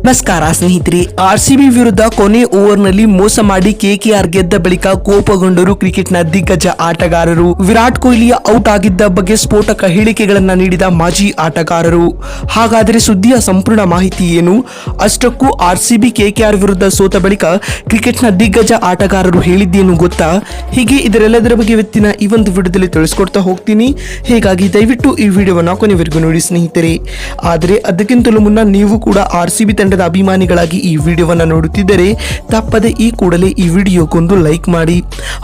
ನಮಸ್ಕಾರ ಸ್ನೇಹಿತರೆ. ಆರ್ಸಿಬಿ ವಿರುದ್ಧ ಕೊನೆ ಓವರ್ನಲ್ಲಿ ಮೋಸ ಮಾಡಿ ಕೆಕೆಆರ್ ಗೆದ್ದ ಬಳಿಕ ಕೋಪಗೊಂಡರು ಕ್ರಿಕೆಟ್ನ ದಿಗ್ಗಜ ಆಟಗಾರರು. ವಿರಾಟ್ ಕೊಹ್ಲಿಯ ಔಟ್ ಆಗಿದ್ದ ಬಗ್ಗೆ ಸ್ಫೋಟಕ ಹೇಳಿಕೆಗಳನ್ನ ನೀಡಿದ ಮಾಜಿ ಆಟಗಾರರು. ಹಾಗಾದರೆ ಸುದ್ದಿಯ ಸಂಪೂರ್ಣ ಮಾಹಿತಿ ಏನು? ಅಷ್ಟಕ್ಕೂ ಆರ್ಸಿಬಿ ಕೆಕೆಆರ್ ವಿರುದ್ಧ ಸೋತ ಬಳಿಕ ಕ್ರಿಕೆಟ್ನ ದಿಗ್ಗಜ ಆಟಗಾರರು ಹೇಳಿದ್ದೇನು ಗೊತ್ತಾ? ಹೀಗೆ ಇದರೆಲ್ಲದರ ಬಗ್ಗೆ ಇವತ್ತಿನ ಈ ಒಂದು ವಿಡಿಯೋದಲ್ಲಿ ತಿಳಿಸ್ಕೊಡ್ತಾ ಹೋಗ್ತೀನಿ. ಹೀಗಾಗಿ ದಯವಿಟ್ಟು ಈ ವಿಡಿಯೋವನ್ನ ಕೊನೆವರೆಗೂ ನೋಡಿ ಸ್ನೇಹಿತರೆ. ಆದರೆ ಅದಕ್ಕಿಂತಲೂ ಮುನ್ನ ನೀವು ಕೂಡ ಆರ್ಸಿಬಿ ತಂಡದ ಅಭಿಮಾನಿಗಳಾಗಿ ಈ ವಿಡಿಯೋವನ್ನ ನೋಡುತ್ತಿದ್ದರೆ ತಪ್ಪದೆ ಈ ಕೂಡಲೇ ಈ ವಿಡಿಯೋಗೊಂದು ಲೈಕ್ ಮಾಡಿ.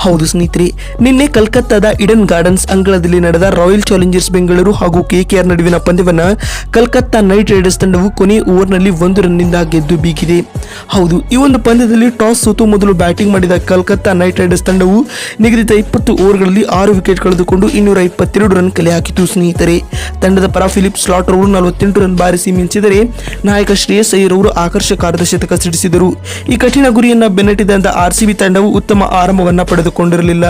ಹೌದು ಸ್ನೇಹಿತರೆ, ನಿನ್ನೆ ಕಲ್ಕತ್ತಾದ ಈಡನ್ ಗಾರ್ಡನ್ಸ್ ಅಂಗಳದಲ್ಲಿ ನಡೆದ ರಾಯಲ್ ಚಾಲೆಂಜರ್ಸ್ ಬೆಂಗಳೂರು ಹಾಗೂ ಕೆಕೆಆರ್ ನಡುವಿನ ಪಂದ್ಯವನ್ನ ಕಲ್ಕತ್ತಾ ನೈಟ್ ರೈಡರ್ಸ್ ತಂಡವು ಕೊನೆ ಓವರ್ನಲ್ಲಿ 1 ರನ್ನಿಂದ ಗೆದ್ದು ಬೀಗಿದೆ. ಹೌದು, ಈ ಒಂದು ಪಂದ್ಯದಲ್ಲಿ ಟಾಸ್ ಸೋತು ಮೊದಲು ಬ್ಯಾಟಿಂಗ್ ಮಾಡಿದ ಕಲ್ಕತ್ತಾ ನೈಟ್ ರೈಡರ್ಸ್ ತಂಡವು ನಿಗದಿತ 20 ಓವರ್ಗಳಲ್ಲಿ 6 ವಿಕೆಟ್ ಕಳೆದುಕೊಂಡು 222 ರನ್ ಕಲೆ ಹಾಕಿತು ಸ್ನೇಹಿತರೆ. ತಂಡದ ಪರ ಫಿಲಿಪ್ ಸ್ಲಾಟರ್ ಅವರು 48 ರನ್ ಬಾರಿಸಿ ಮಿಂಚಿದರೆ ನಾಯಕ ಶ್ರೇಯಸ್ ಅಯ್ಯರ್ ಅವರು ಆಕರ್ಷಕ ಶತಕ ಸಿಡಿಸಿದರು. ಈ ಕಠಿಣ ಗುರಿಯನ್ನ ಬೆನ್ನಟ್ಟಿದಂತ ಆರ್ಸಿಬಿ ತಂಡವು ಉತ್ತಮ ಆರಂಭವನ್ನ ಪಡೆದುಕೊಂಡಿರಲಿಲ್ಲ.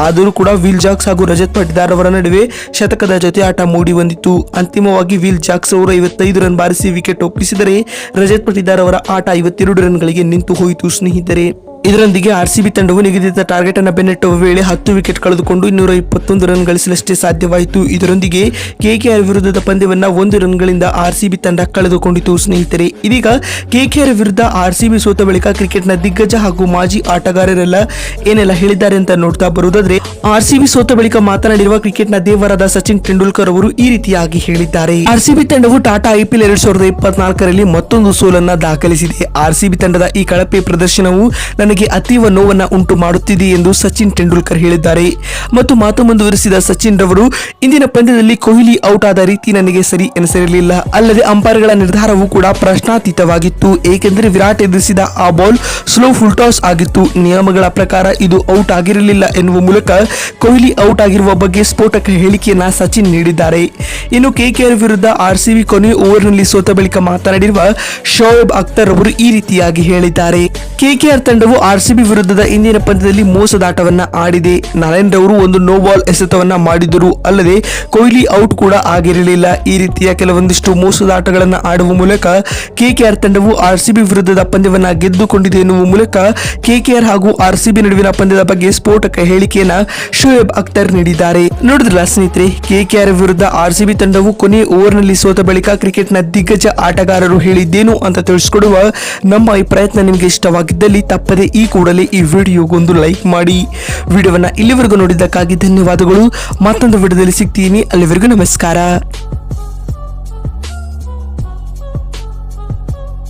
ಆದರೂ ಕೂಡ ವಿಲ್ ಜಾಕ್ಸ್ ಹಾಗೂ ರಜತ್ ಪಟಿದಾರ್ ಅವರ ನಡುವೆ ಶತಕದ ಜೊತೆ ಆಟ ಮೂಡಿ ಬಂದಿತ್ತು. ಅಂತಿಮವಾಗಿ ವಿಲ್ ಜಾಕ್ಸ್ ಅವರು 55 ರನ್ ಬಾರಿಸಿ ವಿಕೆಟ್ ಒಪ್ಪಿಸಿದರೆ ರಜತ್ ಪಟಿದಾರ್ ಅವರ ಆಟ 52 ರನ್ಗಳಿಗೆ ನಿಂತು ಹೋಯಿತು ಸ್ನೇಹಿತರೆ. ಇದರೊಂದಿಗೆ ಆರ್ಸಿಬಿ ತಂಡವು ನಿಗದಿತ ಟಾರ್ಗೆಟ್ ಅನ್ನು ಬೆನ್ನಟ್ಟುವ ವೇಳೆ 10 ವಿಕೆಟ್ ಕಳೆದುಕೊಂಡು 221 ರನ್ ಗಳಿಸಲಷ್ಟೇ ಸಾಧ್ಯವಾಯಿತು. ಇದರೊಂದಿಗೆ ಕೆಕೆಆರ್ ವಿರುದ್ಧದ ಪಂದ್ಯವನ್ನ 1 ರನ್ಗಳಿಂದ ಆರ್ಸಿಬಿ ತಂಡ ಕಳೆದುಕೊಂಡಿತು ಸ್ನೇಹಿತರೆ. ಇದೀಗ ಕೆಕೆಆರ್ ವಿರುದ್ಧ ಆರ್ಸಿಬಿ ಸೋತ ಬಳಿಕ ಕ್ರಿಕೆಟ್ನ ದಿಗ್ಗಜ ಹಾಗೂ ಮಾಜಿ ಆಟಗಾರರೆಲ್ಲ ಏನೆಲ್ಲ ಹೇಳಿದ್ದಾರೆ ಅಂತ ನೋಡ್ತಾ ಬರುವುದಾದ್ರೆ, ಆರ್ಸಿಬಿ ಸೋತ ಬಳಿಕ ಮಾತನಾಡಿರುವ ಕ್ರಿಕೆಟ್ನ ದೇವರಾದ ಸಚಿನ್ ತೆಂಡೂಲ್ಕರ್ ಅವರು ಈ ರೀತಿಯಾಗಿ ಹೇಳಿದ್ದಾರೆ. ಆರ್ಸಿಬಿ ತಂಡವು ಟಾಟಾ ಐಪಿಎಲ್ 2024ರಲ್ಲಿ ಮತ್ತೊಂದು ಸೋಲನ್ನ ದಾಖಲಿಸಿದೆ. ಆರ್ಸಿಬಿ ತಂಡದ ಈ ಕಳಪೆ ಪ್ರದರ್ಶನವು ನನಗೆ ಅತೀವ ನೋವನ್ನ ಉಂಟು ಮಾಡುತ್ತಿದೆ ಎಂದು ಸಚಿನ್ ತೆಂಡೂಲ್ಕರ್ ಹೇಳಿದ್ದಾರೆ. ಮತ್ತು ಮಾತು ಮುಂದುವರಿಸಿದ ಸಚಿನ್ ರವರು, ಇಂದಿನ ಪಂದ್ಯದಲ್ಲಿ ಕೊಹ್ಲಿ ಔಟ್ ಆದ ರೀತಿ ನನಗೆ ಸರಿ ಎನಿಸಿರಲಿಲ್ಲ. ಅಲ್ಲದೆ ಅಂಪೈರ್ಗಳ ನಿರ್ಧಾರವೂ ಕೂಡ ಪ್ರಶ್ನಾತೀತವಾಗಿತ್ತು. ಏಕೆಂದರೆ ವಿರಾಟ್ ಎದುರಿಸಿದ ಆ ಬಾಲ್ ಸ್ಲೋ ಫುಲ್ ಟಾಸ್ ಆಗಿತ್ತು. ನಿಯಮಗಳ ಪ್ರಕಾರ ಇದು ಔಟ್ ಆಗಿರಲಿಲ್ಲ ಎನ್ನುವ ಮೂಲಕ ಕೊಹ್ಲಿ ಔಟ್ ಆಗಿರುವ ಬಗ್ಗೆ ಸ್ಫೋಟಕ ಹೇಳಿಕೆಯನ್ನ ಸಚಿನ್ ನೀಡಿದ್ದಾರೆ. ಇನ್ನು ಕೆಕೆಆರ್ ವಿರುದ್ಧ ಆರ್ಸಿಬಿ ಕೊನೆ ಓವರ್ನಲ್ಲಿ ಸೋತ ಬಳಿಕ ಮಾತನಾಡಿರುವ ಶೋಯಬ್ ಅಖ್ತರ್ ಅವರು ಈ ರೀತಿಯಾಗಿ ಹೇಳಿದ್ದಾರೆ. ಕೆಕೆಆರ್ ತಂಡವು ಆರ್ಸಿಬಿ ವಿರುದ್ಧದ ಇಂದಿನ ಪಂದ್ಯದಲ್ಲಿ ಮೋಸದಾಟವನ್ನ ಆಡಿದೆ. ನಾರಾಯಣ್ ರವರು ಒಂದು ನೋ ಬಾಲ್ ಎಸೆತವನ್ನ ಮಾಡಿದರು. ಅಲ್ಲದೆ ಕೊಹ್ಲಿ ಔಟ್ ಕೂಡ ಆಗಿರಲಿಲ್ಲ. ಈ ರೀತಿಯ ಕೆಲವೊಂದಿಷ್ಟು ಮೋಸದಾಟಗಳನ್ನ ಆಡುವ ಮೂಲಕ ಕೆಕೆಆರ್ ತಂಡವು ಆರ್ಸಿಬಿ ವಿರುದ್ಧದ ಪಂದ್ಯವನ್ನ ಗೆದ್ದುಕೊಂಡಿದೆ ಎನ್ನುವ ಮೂಲಕ ಕೆಕೆಆರ್ ಹಾಗೂ ಆರ್ಸಿಬಿ ನಡುವಿನ ಪಂದ್ಯದ ಬಗ್ಗೆ ಸ್ಫೋಟಕ ಹೇಳಿಕೆಯನ್ನ ಶೋಯಬ್ ಅಖ್ತರ್ ನೀಡಿದ್ದಾರೆ. ನೋಡಿದ್ರಲ್ಲ ಸ್ನೇಹಿತರೆ, ಕೆಕೆಆರ್ ವಿರುದ್ಧ ಆರ್ಸಿಬಿ ತಂಡವು ಕೊನೆ ಓವರ್ನಲ್ಲಿ ಸೋತ ಬಳಿಕ ಕ್ರಿಕೆಟ್ನ ದಿಗ್ಗಜ ಆಟಗಾರರು ಹೇಳಿದ್ದೇನು ಅಂತ ತಿಳಿಸಿಕೊಡುವ ನಮ್ಮ ಈ ಪ್ರಯತ್ನ ನಿಮಗೆ ಇಷ್ಟವಾಗಿದ್ದಲ್ಲಿ ತಪ್ಪದೆ ಈ ಕೂಡಲೇ ಈ ವಿಡಿಯೋಗೊಂದು ಲೈಕ್ ಮಾಡಿ. ವಿಡಿಯೋವನ್ನ ಇಲ್ಲಿವರೆಗೂ ನೋಡಿದ್ದಕ್ಕಾಗಿ ಧನ್ಯವಾದಗಳು. ಮತ್ತೊಂದು ವಿಡಿಯೋದಲ್ಲಿ ಸಿಗ್ತೀನಿ. ಅಲ್ಲಿವರೆಗೂ ನಮಸ್ಕಾರ.